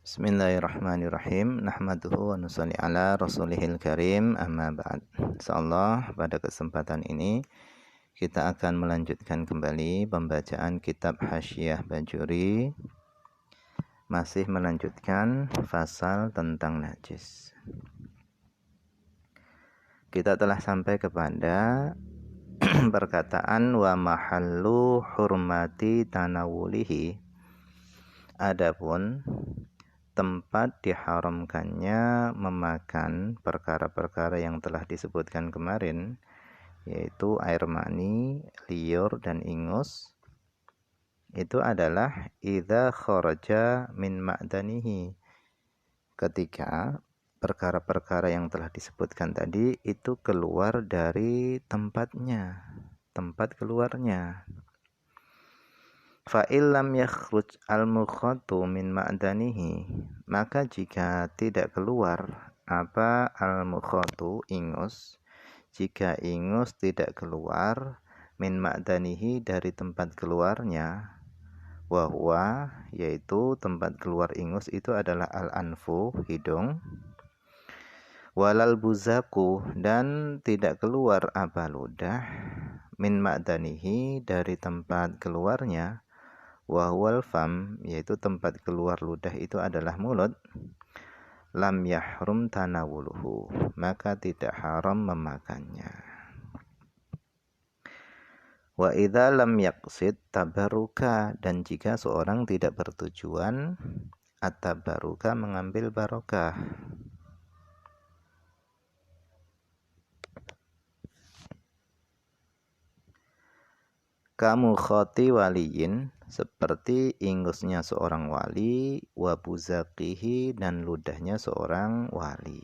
Bismillahirrahmanirrahim. Nahmaduhu wa nusalli ala rasulihil karim. Amma ba'd. Insyaallah pada kesempatan ini kita akan melanjutkan kembali pembacaan kitab Hasyiah Bajuri. Masih melanjutkan fasal tentang najis. Kita telah sampai kepada perkataan wa mahallu hurmati tanawulihi. Adapun tempat diharamkannya memakan perkara-perkara yang telah disebutkan kemarin, yaitu air mani, liur, dan ingus, itu adalah idza kharaja min ma'danihi, ketika perkara-perkara yang telah disebutkan tadi itu keluar dari tempatnya, tempat keluarnya. Fa illam yakhruj al-mukhatu min ma'danihi, maka jika tidak keluar apa al-mukhatu, ingus, jika ingus tidak keluar min ma'danihi, dari tempat keluarnya, wa huwa, yaitu tempat keluar ingus itu adalah al-anfu, hidung, walal buzaku, dan tidak keluar apa ludah, min ma'danihi, dari tempat keluarnya, wahwal fam, yaitu tempat keluar ludah itu adalah mulut, lam yahrum tanawuluhu, maka tidak haram memakannya. Wa idza lam yaqsid tabaruka, dan jika seorang tidak bertujuan at-tabaruka, mengambil barokah. Kamu khoti waliyin, seperti ingusnya seorang wali, wa buzaqihi, dan ludahnya seorang wali.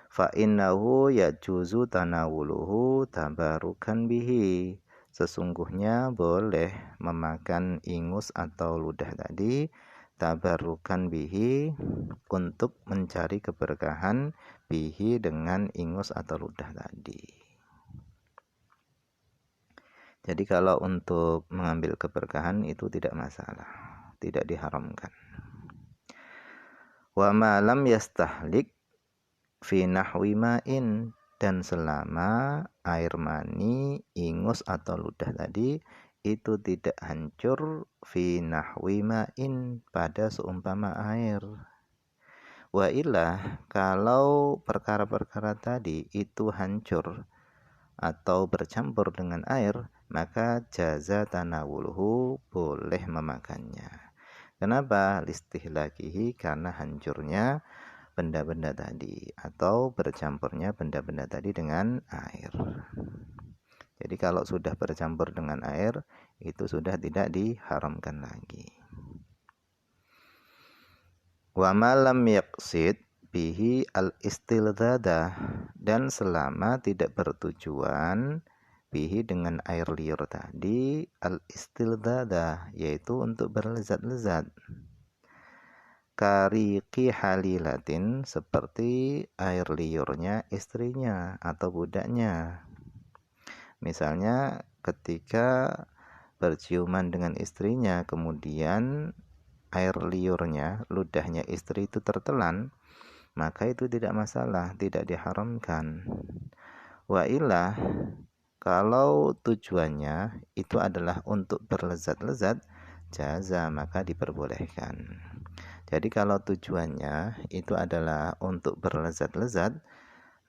Fa innahu yajuzu tanawuluhu tabarukan bihi, sesungguhnya boleh memakan ingus atau ludah tadi tabarukan bihi, untuk mencari keberkahan, bihi, dengan ingus atau ludah tadi. Jadi kalau untuk mengambil keberkahan itu tidak masalah, tidak diharamkan. Wa ma lam yastahlik fi nahwi ma'in, dan selama air mani, ingus atau ludah tadi itu tidak hancur fi nahwi ma'in, pada seumpama air. Wa illa, kalau perkara-perkara tadi itu hancur atau bercampur dengan air, maka jaza tanawuluhu, boleh memakannya. Kenapa? Listihlakihi, karena hancurnya benda-benda tadi atau bercampurnya benda-benda tadi dengan air. Jadi kalau sudah bercampur dengan air itu sudah tidak diharamkan lagi. Wa ma lam yaqsid bihi al-istilzada, dan selama tidak bertujuan bihi, dengan air liur tadi, al-istilzada, yaitu untuk berlezat-lezat. Kariqi halilatin, seperti air liurnya istrinya atau budaknya. Misalnya ketika berciuman dengan istrinya, kemudian air liurnya, ludahnya istri itu tertelan, maka itu tidak masalah, tidak diharamkan. Wa ilah, kalau tujuannya itu adalah untuk berlezat-lezat, jaza, maka diperbolehkan. Jadi kalau tujuannya itu adalah untuk berlezat-lezat,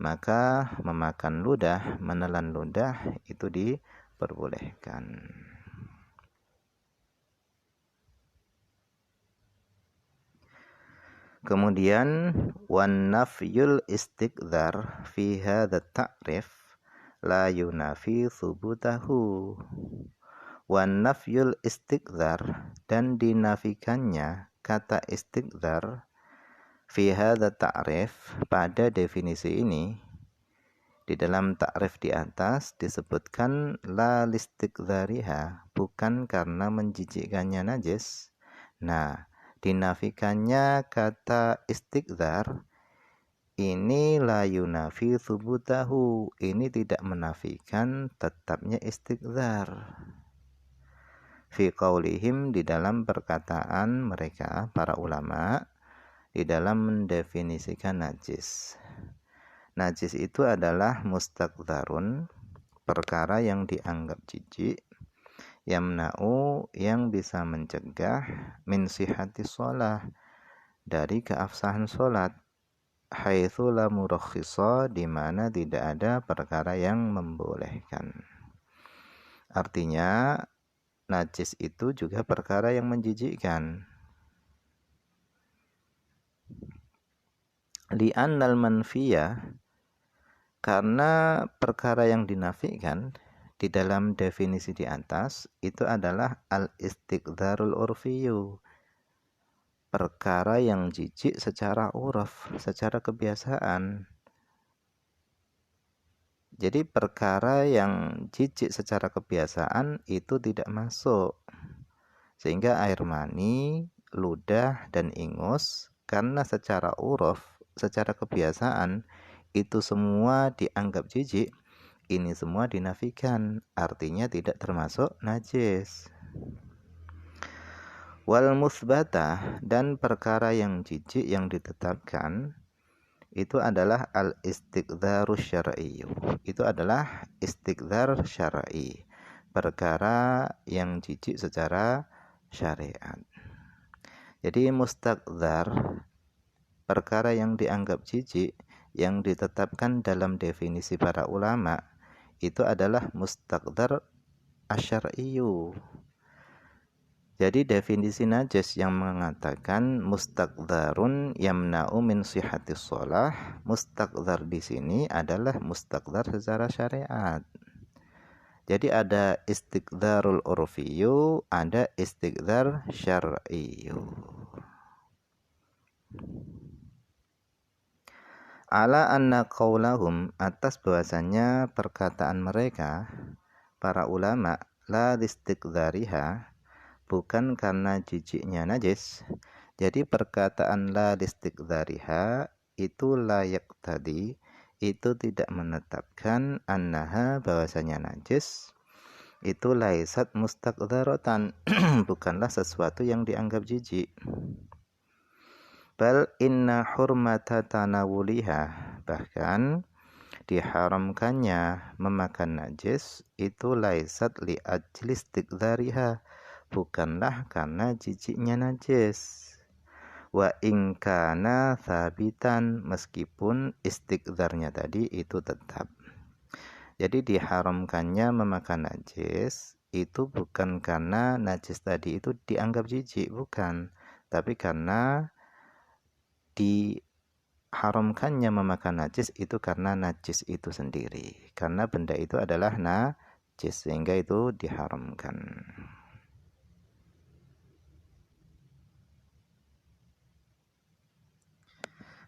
maka memakan ludah, menelan ludah itu diperbolehkan. Kemudian wan nafyul istiqdar fi hadza ta'rif la yunafi thubutahu. Wan nafyul istiqdar, dan dinafikannya kata istiqdar fi hadza ta'rif, pada definisi ini. Di dalam ta'rif di atas disebutkan la listiqdariha, bukan karena menjijikkannya najis. Nah, dinafikannya kata istiqdar ini, la yunafi thubutahu, ini tidak menafikan tetapnya istiqdar. Fi qaulihim, di dalam perkataan mereka para ulama, di dalam mendefinisikan najis. Najis itu adalah mustaqdzarun, perkara yang dianggap jijik, yamna'u, yang bisa mencegah, min sihhati shalah, dari keabsahan salat, haitsu la murakhisa, di mana tidak ada perkara yang membolehkan. Artinya najis itu juga perkara yang menjijikkan. Li'annal manfiya, karena perkara yang dinafikan di dalam definisi di atas itu adalah al-istiqdzarul urfiyu, perkara yang jijik secara uruf, secara kebiasaan. Jadi perkara yang jijik secara kebiasaan itu tidak masuk. Sehingga air mani, ludah, dan ingus karena secara uruf, secara kebiasaan itu semua dianggap jijik, ini semua dinafikan, artinya tidak termasuk najis. Wal musbata, dan perkara yang jijik yang ditetapkan itu adalah al istiqdzarus syar'i. Itu adalah istiqdzar syar'i, perkara yang jijik secara syariat. Jadi mustaqdzar, perkara yang dianggap jijik yang ditetapkan dalam definisi para ulama itu adalah mustaqdzar asyariyyu. Jadi definisi najis yang mengatakan mustaqdzarun yamna'u min sihhatis shalah, mustaqdzar di sini adalah mustaqdzar secara syariat. Jadi ada istiqdzarul urfiyyu, ada istiqdzar syar'iyyu. Ala anna qaulahum, atas bahwasanya perkataan mereka para ulama, la listiqdzariha, bukan karena jijiknya najis. Jadi perkataan la listiqdzariha itu layak tadi, itu tidak menetapkan annaha, bahwasanya najis itu laisat mustaqdzaratan, bukanlah sesuatu yang dianggap jijik. Bal inna hurmata tanawuliha, bahkan diharamkannya memakan najis itu laisat li ajli istiqdzariha, bukanlah karena jijiknya najis. Wa in kana thabitan, meskipun istiqdzarnya tadi itu tetap. Jadi diharamkannya memakan najis itu bukan karena najis tadi itu dianggap jijik, bukan, tapi karena diharamkannya memakan najis itu karena najis itu sendiri, karena benda itu adalah najis sehingga itu diharamkan.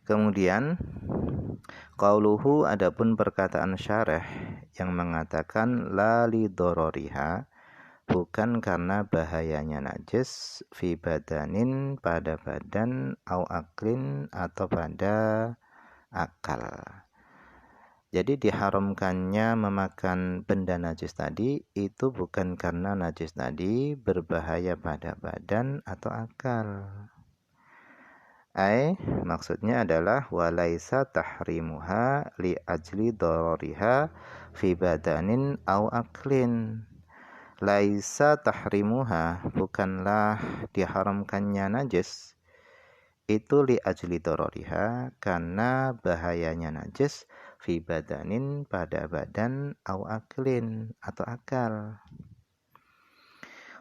Kemudian qauluhu, adapun perkataan syarih yang mengatakan la li dororiha, bukan karena bahayanya najis, fi badanin, pada badan, au aklin, atau pada akal. Jadi diharamkannya memakan benda najis tadi itu bukan karena najis tadi berbahaya pada badan atau akal. Maksudnya adalah walaisa tahrimuha li ajli dororiha fi badanin au aklin. Laisa tahrimuha, bukanlah diharamkannya najis itu li ajli dororiha, karena bahayanya najis, fi badanin, pada badan, au aklin, atau akal.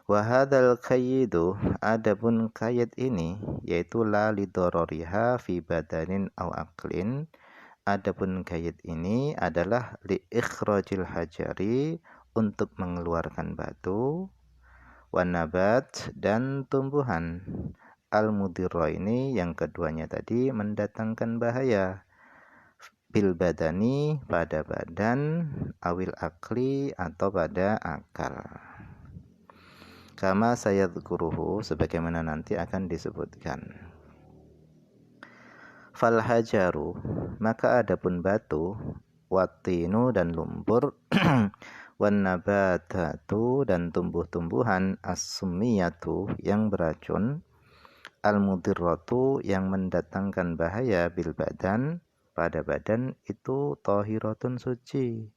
Wa hadzal qayyidu, adapun qayyid ini yaitu la li dororiha fi badanin au aklin, adapun qayyid ini adalah li ikhrajil hajari, untuk mengeluarkan batu, wan nabat, dan tumbuhan, al mudirra, ini yang keduanya tadi mendatangkan bahaya, bil badani, pada badan, awil akli, atau pada akal. Kama sayadzukuruhu, sebagaimana nanti akan disebutkan. Fal hajaru, maka adapun batu, watinu, dan lumpur, wan nabatatu, dan tumbuh-tumbuhan, as-summiyatu, yang beracun, al-mudirratu yang mendatangkan bahaya bil badan pada badan itu tahiratun suci.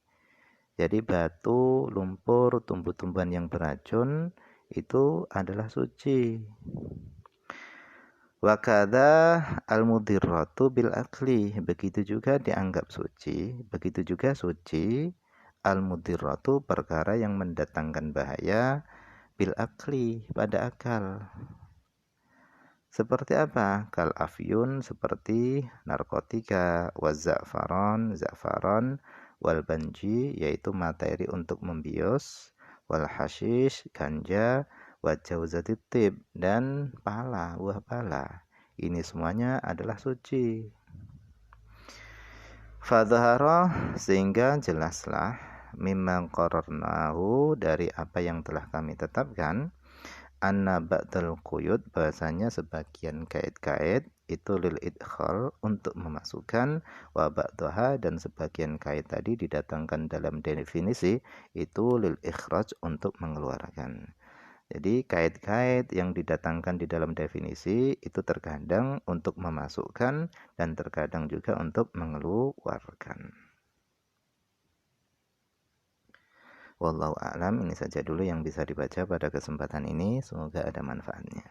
Jadi batu, lumpur, tumbuh-tumbuhan yang beracun itu adalah suci. Wa kadza al-mudirratu bil akli. Begitu juga dianggap suci, begitu juga suci al-mudirratu perkara yang mendatangkan bahaya bil akli pada akal. Seperti apa? Kal afyun seperti narkotika, wa za'faron, wal banji yaitu materi untuk membius, wal hashish ganja, wa jauzatit tib dan pala, buah pala. Ini semuanya adalah suci. Fadhahara sehingga jelaslah mimma qararnahu dari apa yang telah kami tetapkan anna ba'dal quyud bahasanya sebagian kait-kait itu lil idkhal untuk memasukkan wa ba'daha dan sebagian kait tadi didatangkan dalam definisi itu lil ikhraj untuk mengeluarkan. Jadi kait-kait yang didatangkan di dalam definisi itu terkadang untuk memasukkan dan terkadang juga untuk mengeluarkan. Wallahu a'lam, ini saja dulu yang bisa dibaca pada kesempatan ini, semoga ada manfaatnya.